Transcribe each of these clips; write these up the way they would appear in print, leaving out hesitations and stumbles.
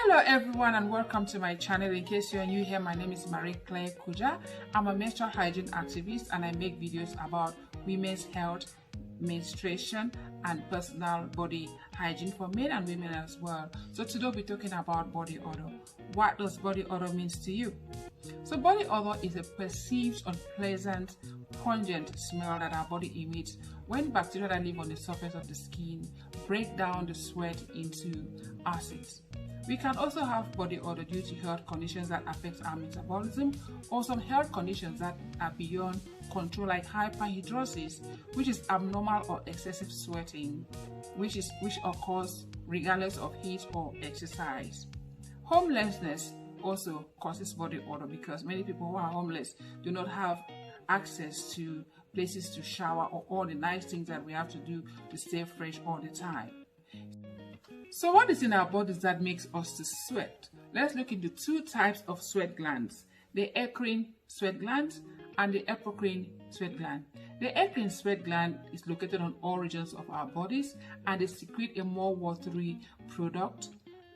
Hello everyone and welcome to my channel. In case you're new here, my name is Marie Claire Kuja. I'm a menstrual hygiene activist and I make videos about women's health, menstruation and personal body hygiene for men and women as well. So today we'll be talking about body odor. What does body odor means to you? So body odor is a perceived unpleasant, pungent smell that our body emits when bacteria that live on the surface of the skin break down the sweat into acids. We can also have body odor due to health conditions that affect our metabolism or some health conditions that are beyond control, like hyperhidrosis, which is abnormal or excessive sweating, which occurs regardless of heat or exercise. Homelessness also causes body odor because many people who are homeless do not have access to places to shower or all the nice things that we have to do to stay fresh all the time. So what is in our bodies that makes us to sweat? Let's look into two types of sweat glands: the eccrine sweat gland and the apocrine sweat gland. The eccrine sweat gland is located on all regions of our bodies and they secrete a more watery product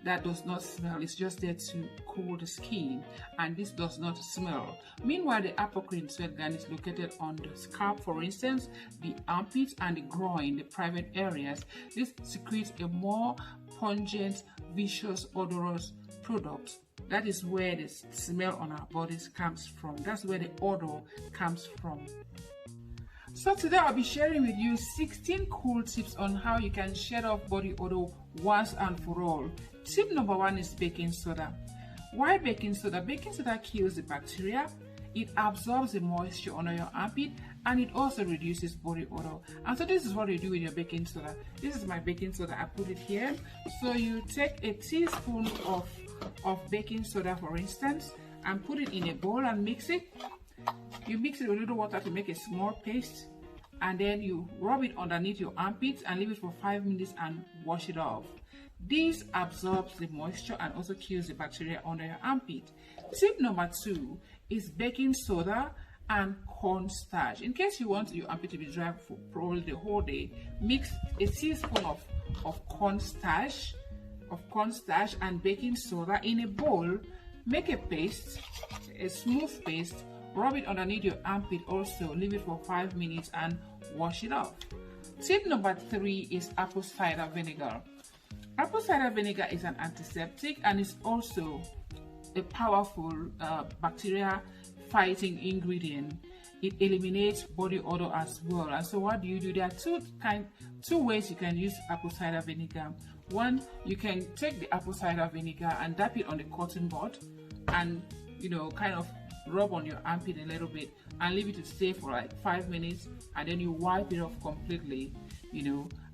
that does not smell. It's just there to cool the skin, and this does not smell. Meanwhile, the apocrine sweat gland is located on the scalp, for instance, the armpits and the groin, the private areas. This secretes a more pungent, viscous, odorous product. That is where the smell on our bodies comes from. That's where the odor comes from. So today I'll be sharing with you 16 cool tips on how you can shed off body odor once and for all. Tip number 1 is baking soda. Why baking soda? Baking soda kills the bacteria, it absorbs the moisture under your armpit, and it also reduces body odor. And so this is what you do with your baking soda. This is my baking soda. I put it here. So you take a teaspoon of baking soda, for instance, and put it in a bowl and mix it. You mix it with a little water to make a small paste, and then you rub it underneath your armpits and leave it for 5 minutes and wash it off. This absorbs the moisture and also kills the bacteria under your armpit. Tip number 2 is baking soda and cornstarch. In case you want your armpit to be dry for probably the whole day, mix a teaspoon of cornstarch and baking soda in a bowl. Make a paste, a smooth paste. Rub it underneath your armpit also, leave it for 5 minutes and wash it off. Tip number 3 is apple cider vinegar. Apple cider vinegar is an antiseptic and is also a powerful bacteria fighting ingredient. It eliminates body odor as well. And so what do? There are two ways you can use apple cider vinegar. One, you can take the apple cider vinegar and dab it on the cotton bud and kind of rub on your armpit a little bit and leave it to stay for like 5 minutes, and then you wipe it off completely,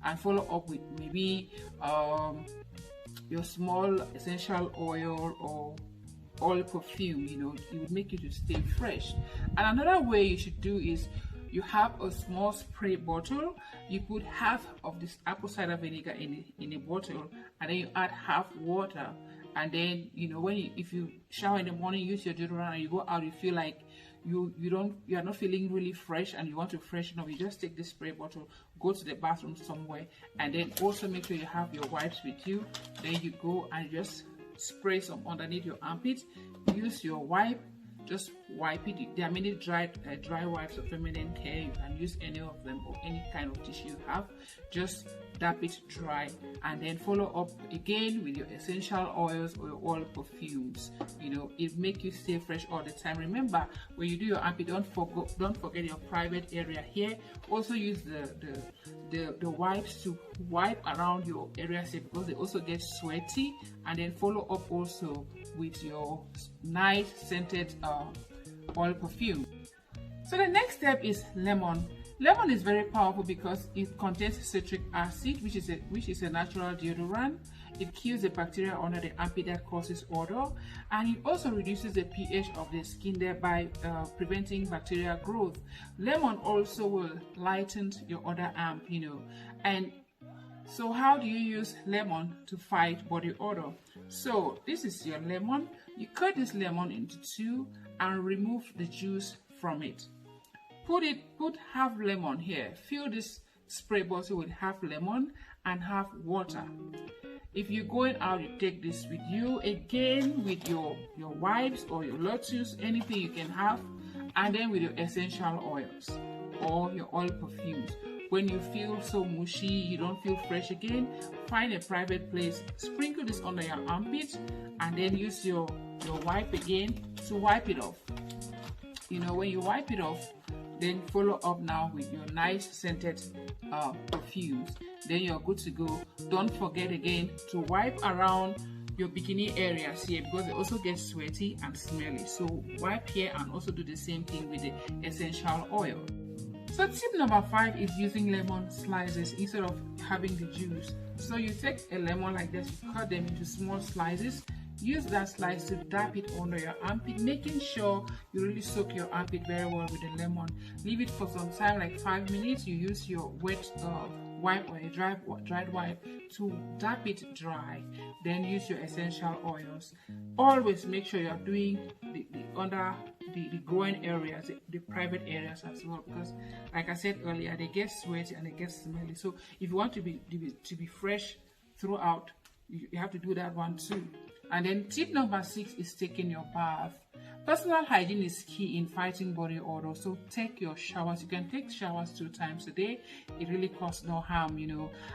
and follow up with maybe your small essential oil or oil perfume. It would make you to stay fresh. And another way you should do is you have a small spray bottle. You put half of this apple cider vinegar in a bottle, and then you add half water. And then if you shower in the morning, use your deodorant, and you go out, you feel like you are not feeling really fresh and you want to freshen up, you just take this spray bottle, go to the bathroom somewhere, and then also make sure you have your wipes with you. Then you go and just spray some underneath your armpit. Use your wipe, just wipe it. There are many dry wipes of feminine care. You can use any of them or any kind of tissue you have. Just dab it dry, and then follow up again with your essential oils or your oil perfumes. It make you stay fresh all the time. Remember, when you do your armpit, don't forget your private area here. Also use the wipes to wipe around your areas here because they also get sweaty. And then follow up also with your nice scented oil perfume. So the next step is lemon. Lemon is very powerful because it contains citric acid, which is a natural deodorant. It kills the bacteria under the armpit that causes odor, and it also reduces the pH of the skin, thereby preventing bacterial growth. Lemon also will lighten your other arm, And so how do you use lemon to fight body odor? So this is your lemon. You cut this lemon into two and remove the juice from it. Put half lemon here. Fill this spray bottle with half lemon and half water. If you're going out, you take this with you, again with your wipes or your lotus, anything you can have, and then with your essential oils or your oil perfumes. When you feel so mushy, you don't feel fresh again, find a private place, sprinkle this under your armpit, and then use your wipe again to wipe it off. When you wipe it off, then follow up now with your nice scented perfumes. Then you're good to go. Don't forget again to wipe around your bikini areas here, because they also get sweaty and smelly. So wipe here and also do the same thing with the essential oil. So tip number 5 is using lemon slices instead of having the juice. So you take a lemon like this, you cut them into small slices. Use that slice to dab it under your armpit, making sure you really soak your armpit very well with the lemon. Leave it for some time, like 5 minutes. You use your wet wipe or a dried wipe to dab it dry. Then use your essential oils. Always make sure you are doing the under the growing areas, the private areas as well, because like I said earlier, they get sweaty and they get smelly. So if you want to be fresh throughout, you have to do that one too. And then tip number 6 is taking your bath. Personal hygiene is key in fighting body odor, so take your showers. You can take showers 2 times a day. It really causes no harm,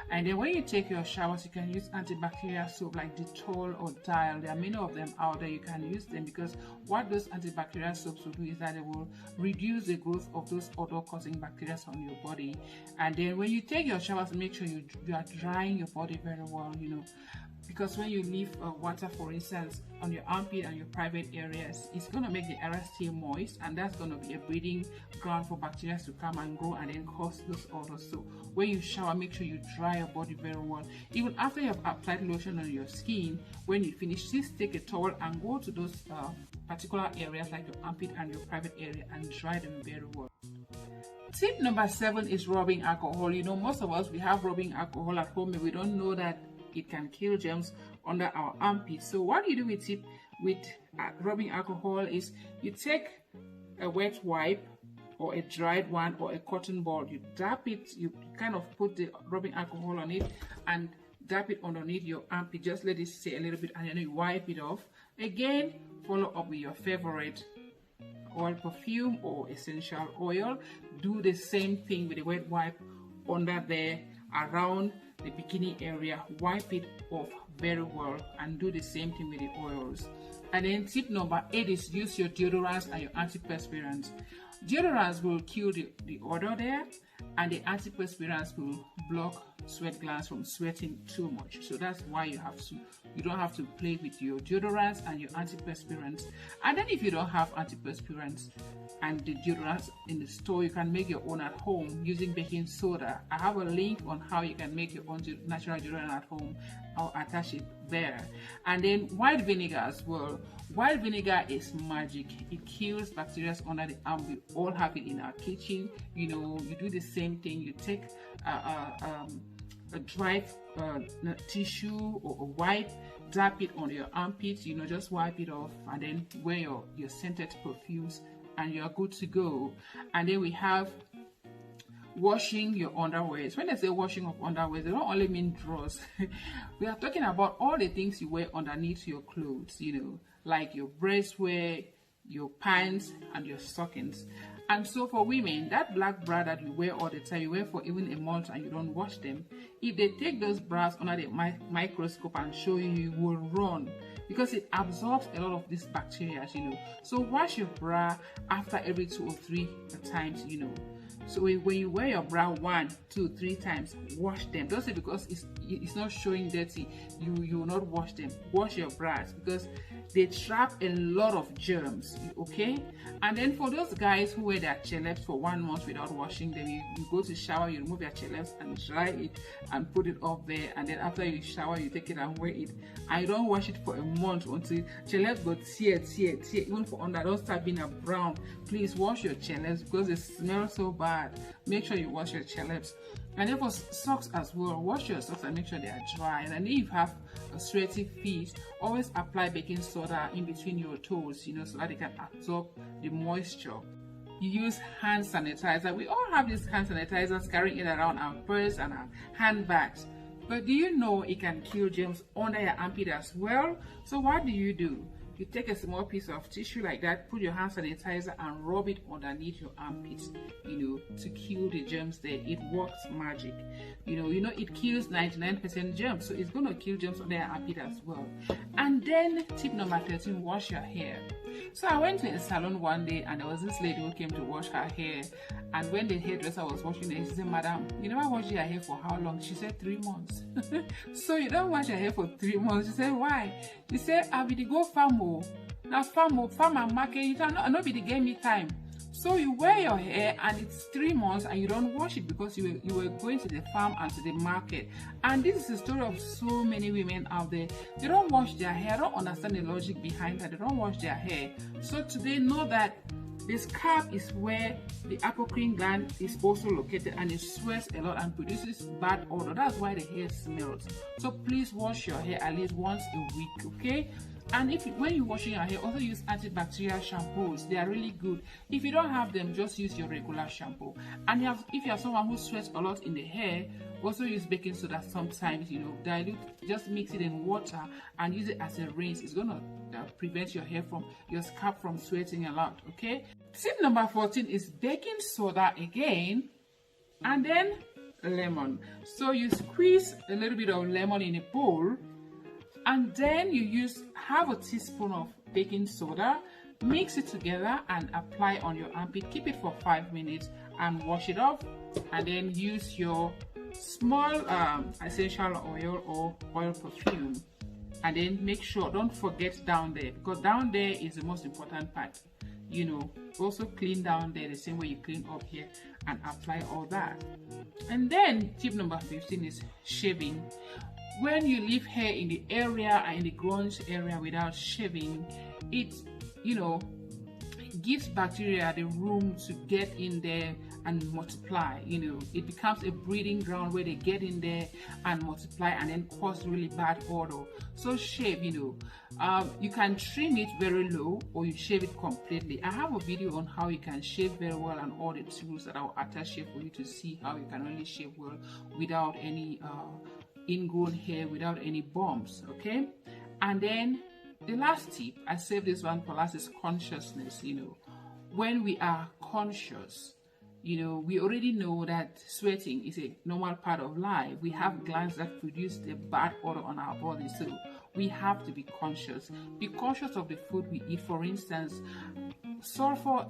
And then when you take your showers, you can use antibacterial soap like Dettol or Dial. There are many of them out there. You can use them, because what those antibacterial soaps will do is that they will reduce the growth of those odor-causing bacteria on your body. And then when you take your showers, make sure you are drying your body very well, because when you leave water, for instance, on your armpit and your private areas, it's going to make the area stay moist, and that's going to be a breeding ground for bacteria to come and grow and then cause those odors. So when you shower, make sure you dry your body very well. Even after you have applied lotion on your skin, when you finish, just take a towel and go to those particular areas like your armpit and your private area and dry them very well. Tip number 7 is rubbing alcohol. Most of us, we have rubbing alcohol at home and we don't know that it can kill germs under our armpits. So what you do with rubbing alcohol is you take a wet wipe or a dried one or a cotton ball, you dab it, you kind of put the rubbing alcohol on it and dab it underneath your armpit. Just let it stay a little bit and then you wipe it off. Again, follow up with your favorite oil perfume or essential oil. Do the same thing with the wet wipe under there, around the bikini area. Wipe it off very well and do the same thing with the oils. And then tip number 8 is use your deodorants and your antiperspirants. Deodorants will kill the odor there, and the antiperspirants will block sweat glands from sweating too much. So that's why you don't have to play with your deodorants and your antiperspirants. And then if you don't have antiperspirants and the deodorants in the store, you can make your own at home using baking soda. I have a link on how you can make your own natural deodorant at home. I'll attach it there. And then white vinegar as well. White vinegar is magic. It kills bacteria under the arm. We all have it in our kitchen. You do the same thing. You take a dry tissue or a wipe, dab it on your armpits, just wipe it off, and then wear your scented perfumes, and you're good to go. And then we have washing your underwears. When I say washing of underwear, they don't only mean drawers. We are talking about all the things you wear underneath your clothes, like your breastwear, your pants, and your stockings. And so for women, that black bra that you wear all the time, you wear for even a month and you don't wash them, if they take those bras under the microscope and show you, you will run, because it absorbs a lot of these bacteria, So wash your bra after every 2 or 3 times, So when you wear your bra 1, 2, 3 times, wash them. Don't say because it's not showing dirty, you will not wash them. Wash your bras, because they trap a lot of germs, okay? And then for those guys who wear their cheleps for 1 month without washing them, you go to shower, you remove your cheleps and dry it and put it up there, and then after you shower, you take it and wear it. I don't wash it for a month until cheleps go tear, even for under, don't start being a brown. Please wash your cheleps because they smell so bad. Make sure you wash your cheleps. And then for socks as well, wash your socks and make sure they are dry. And then if you have a sweaty feet, always apply baking soda in between your toes, so that they can absorb the moisture. You use hand sanitizer. We all have these hand sanitizers, carrying it around our purse and our handbags. But do you know it can kill germs under your armpit as well? So what do? You take a small piece of tissue like that, put your hand sanitizer and rub it underneath your armpits, to kill the germs there. It works magic. It kills 99% germs, so it's going to kill germs under your armpit as well. And then tip number 13, wash your hair. So I went to a salon one day and there was this lady who came to wash her hair, and when the hairdresser was washing it, she said, "Madam, you never wash your hair for how long?" She said, 3 months. So you don't wash your hair for 3 months. She said, "Why?" She said, "I will go farm. Now farm and market, you cannot be the game me time." So you wear your hair and it's 3 months and you don't wash it because you were going to the farm and to the market. And this is the story of so many women out there. They don't wash their hair. I don't understand the logic behind that. They don't wash their hair. So today, know that the scalp is where the apocrine gland is also located, and it sweats a lot and produces bad odor. That's why the hair smells. So please wash your hair at least once a week, okay? And when you're washing your hair, also use antibacterial shampoos. They are really good. If you don't have them, just use your regular shampoo. And if you are someone who sweats a lot in the hair, also use baking soda sometimes, dilute, just mix it in water and use it as a rinse. It's going to prevent your scalp from sweating a lot, okay? Tip number 14 is baking soda again, and then lemon. So you squeeze a little bit of lemon in a bowl, and then you use half a teaspoon of baking soda, mix it together and apply on your armpit. Keep it for 5 minutes and wash it off, and then use your small essential oil or oil perfume, and then make sure, don't forget down there, because down there is the most important part. Also clean down there the same way you clean up here, and apply all that. And then tip number 15 is shaving. When you leave hair in the area and in the grunge area without shaving, it gives bacteria the room to get in there and multiply. It becomes a breeding ground where they get in there and multiply and then cause really bad odor. So shave. You can trim it very low, or you shave it completely. I have a video on how you can shave very well and all the tools that I'll attach here for you to see how you can really shave well without any ingrown hair, without any bumps, okay? And then the last tip, I saved this one for last, is consciousness. When we are conscious, we already know that sweating is a normal part of life. We have glands that produce the bad odor on our body, so we have to be conscious. Be conscious of the food we eat. For instance, sulfur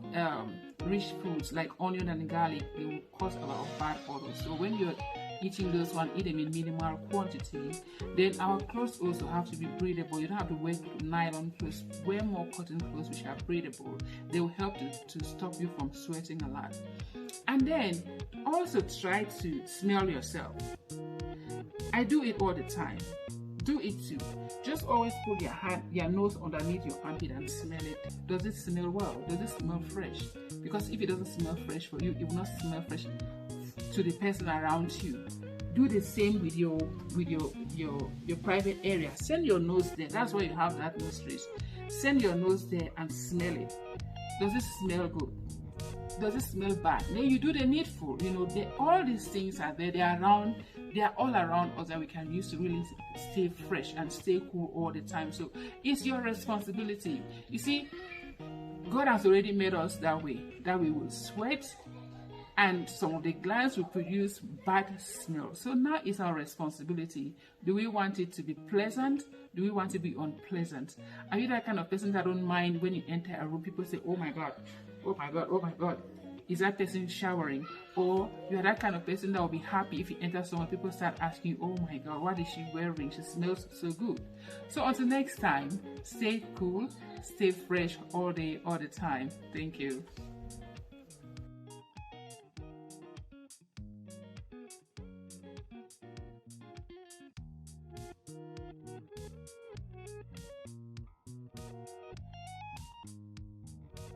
rich foods like onion and garlic, they will cause a lot of bad odor. So when you're eating those ones, eat them in minimal quantity. Then our clothes also have to be breathable. You don't have to wear nylon clothes. Wear more cotton clothes which are breathable. They will help to stop you from sweating a lot. And then also try to smell yourself. I do it all the time. Do it too. Just always put your nose underneath your armpit and smell it. Does it smell well? Does it smell fresh? Because if it doesn't smell fresh for you, it will not smell fresh to the person around you. Do the same with your private area. Send your nose there. That's why you have that nostrils. Send your nose there and smell it. Does it smell good? Does it smell bad? Then you do the needful. All these things are there. They are around. They are all around us that we can use to really stay fresh and stay cool all the time. So it's your responsibility. You see, God has already made us that way we will sweat, and some of the glands will produce bad smell. So now it's our responsibility. Do we want it to be pleasant? Do we want it to be unpleasant? Are you that kind of person that don't mind when you enter a room, people say, "Oh my God, oh my God, oh my God, is that person showering?" Or you're that kind of person that will be happy if you enter somewhere, people start asking you, "Oh my God, what is she wearing? She smells so good." So until next time, stay cool, stay fresh all day, all the time. Thank you.